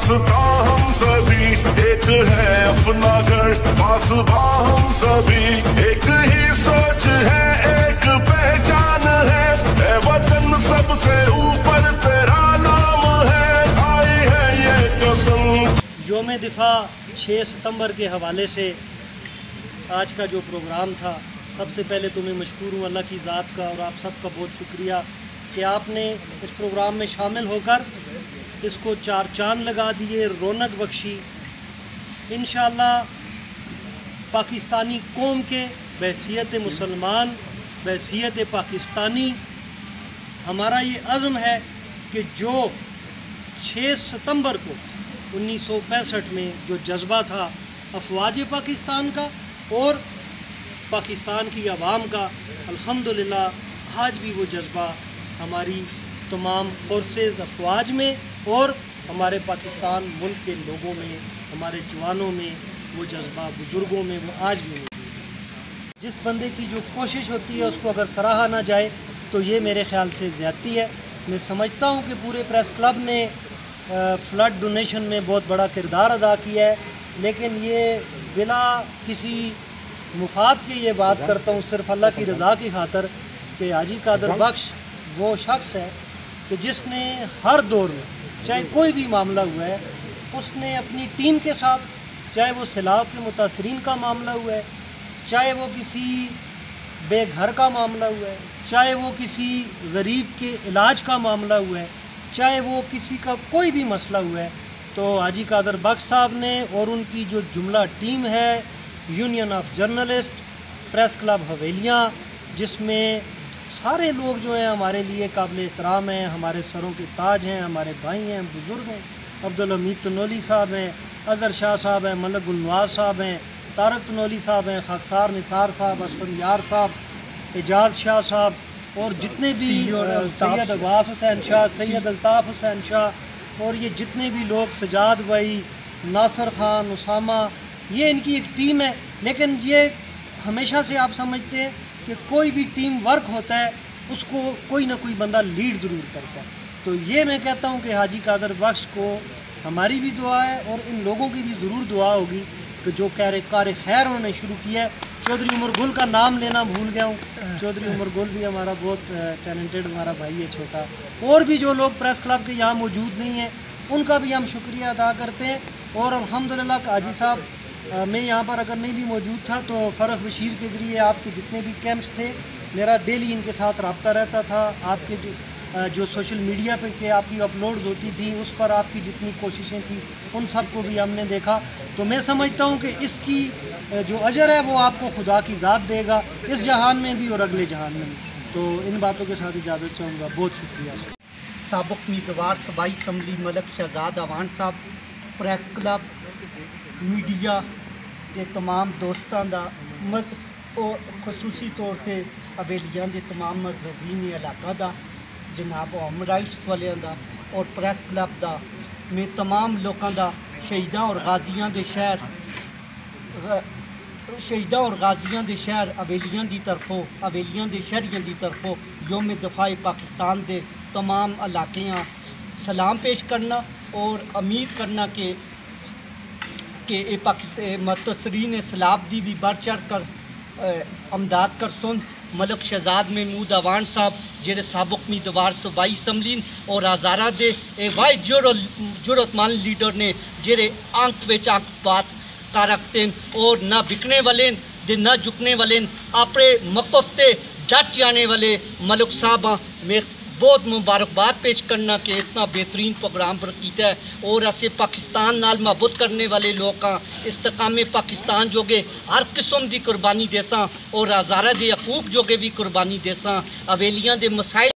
रास्ता हम सभी एक है अपना घर पासबा हम सभी एक ही सोच है एक पहचान है वतन सबसे ऊपर तेरा नाम है आई है ये कसम। योम दिफा 6 सितंबर के हवाले से आज का जो प्रोग्राम था, सबसे पहले तो मैं मशकूर हूँ अल्लाह की ज़ात का और आप सबका बहुत शुक्रिया कि आपने इस प्रोग्राम में शामिल होकर इसको चार चांद लगा दिए, रौनक बख्शी। इंशाअल्लाह पाकिस्तानी कौम के बहसीयत मुसलमान, बहसीयत पाकिस्तानी हमारा ये अज़्म है कि जो 6 सितंबर को 1965 में जो जज्बा था अफवाज पाकिस्तान का और पाकिस्तान की आवाम का, अल्हम्दुलिल्लाह आज भी वो जज्बा हमारी तमाम फोर्सेस अफवाज में और हमारे पाकिस्तान मुल्क के लोगों में, हमारे जवानों में वो जज्बा, बुज़ुर्गों में वो आज भी है। जिस बंदे की जो कोशिश होती है उसको अगर सराहा ना जाए तो ये मेरे ख़्याल से ज़्यादती है। मैं समझता हूँ कि पूरे प्रेस क्लब ने फ्लड डोनेशन में बहुत बड़ा किरदार अदा किया है, लेकिन ये बिला किसी मुफाद की ये बात करता हूँ सिर्फ अल्लाह की रज़ा की खातर कि हाजी कादर बख्श वो शख्स है कि जिसने हर दौर में चाहे कोई भी मामला हुआ है उसने अपनी टीम के साथ, चाहे वो सैलाब के मुतासरीन का मामला हुआ है, चाहे वो किसी बेघर का मामला हुआ है, चाहे वो किसी गरीब के इलाज का मामला हुआ है, चाहे वो किसी का कोई भी मसला हुआ है, तो हाजी कादर बख्श साहब ने और उनकी जो जुमला टीम है union of journalist, press club Havelian, जिसमें सारे लोग जो हैं हमारे लिए काबिल एहतराम हैं, हमारे सरों के ताज हैं, हमारे भाई हैं, बुज़ुर्ग हैं, अब्दुल हमीद तनोली साहब हैं, अज़हर शाह साहब हैं, मलक गुलनवाज साहब हैं, तारक तनोली साहब हैं, खाकसार निसार साहब, असफर यार साहब, एजाज शाह साहब और जितने भी सैयद अब्बास हुसैन शाह, सैयद अल्ताफ़ हुसैन शाह और ये जितने भी लोग, सजाद भाई, नासिर ख़ान, उसामा, ये इनकी एक टीम है। लेकिन ये हमेशा से आप समझते हैं कि कोई भी टीम वर्क होता है उसको कोई ना कोई बंदा लीड ज़रूर करता है। तो ये मैं कहता हूँ कि हाजी कादर बख्श को हमारी भी दुआ है और इन लोगों की भी ज़रूर दुआ होगी कि जो कार खैर उन्होंने शुरू किया है। चौधरी उमर गुल का नाम लेना भूल गया हूँ, चौधरी उमर गुल भी हमारा बहुत टैलेंटेड हमारा भाई है छोटा, और भी जो लोग प्रेस क्लब के यहाँ मौजूद नहीं हैं उनका भी हम शुक्रिया अदा करते हैं। और अल्हम्दुलिल्लाह हाजी साहब, मैं यहाँ पर अगर नहीं भी मौजूद था तो फ़रख बशीर के ज़रिए आपके जितने भी कैंप्स थे मेरा डेली इनके साथ रब्ता रहता था। आपके जो सोशल मीडिया पे के आपकी अपलोड्स होती थी उस पर आपकी जितनी कोशिशें थी उन सब को भी हमने देखा। तो मैं समझता हूँ कि इसकी जो अजर है वो आपको खुदा की ज़ात देगा, इस जहान में भी और अगले जहान में भी। तो इन बातों के साथ इजाज़त चाहूँगा। बहुत शुक्रिया। साबिक़ उम्मीदवार सूबाई असम्बली मलक शहजाद अवान साहब, प्रेस क्लब, मीडिया के तमाम दोस्तों का और खसूसी तौर पर हवेलियां के तमाम मज़ीन इलाका का जनाब ह्यूमन राइट्स वाले का और प्रेस क्लब का, मैं तमाम लोगों का शहीदा और गाजियां के शहर हवेलियां की तरफों, हवेलियां के शहरियों की तरफों योम दिफा पाकिस्तान के तमाम इलाक़ियाँ सलाम पेश करना और उम्मीद करना कि मुतासरीन सैलाब की भी बढ़ चढ़ कर अमदाद कर सुन। मलक शहजाद महमूद अवान साहब जेरे साबिक़ उम्मीदवार सूबाई असम्बली और हज़ारा दे वाहिद जुरतमंद लीडर ने जेरे अंक विच अंक बात कर रखते हैं और ना बिकने वाले दे ना झुकने वाले अपने मौक़िफ़ ते डट जाने वाले मलक साहब में बहुत मुबारकबाद पेश करना कि इतना बेहतरीन प्रोग्राम पर किया है और ऐसे पाकिस्तान नाल महब्बत करने वाले लोग इस्तकामे पाकिस्तान जोगे हर किस्म की कुर्बानी देसा और हज़ारा दे हकूक जोगे भी कुर्बानी देसा। हवेलियां दे मसाइल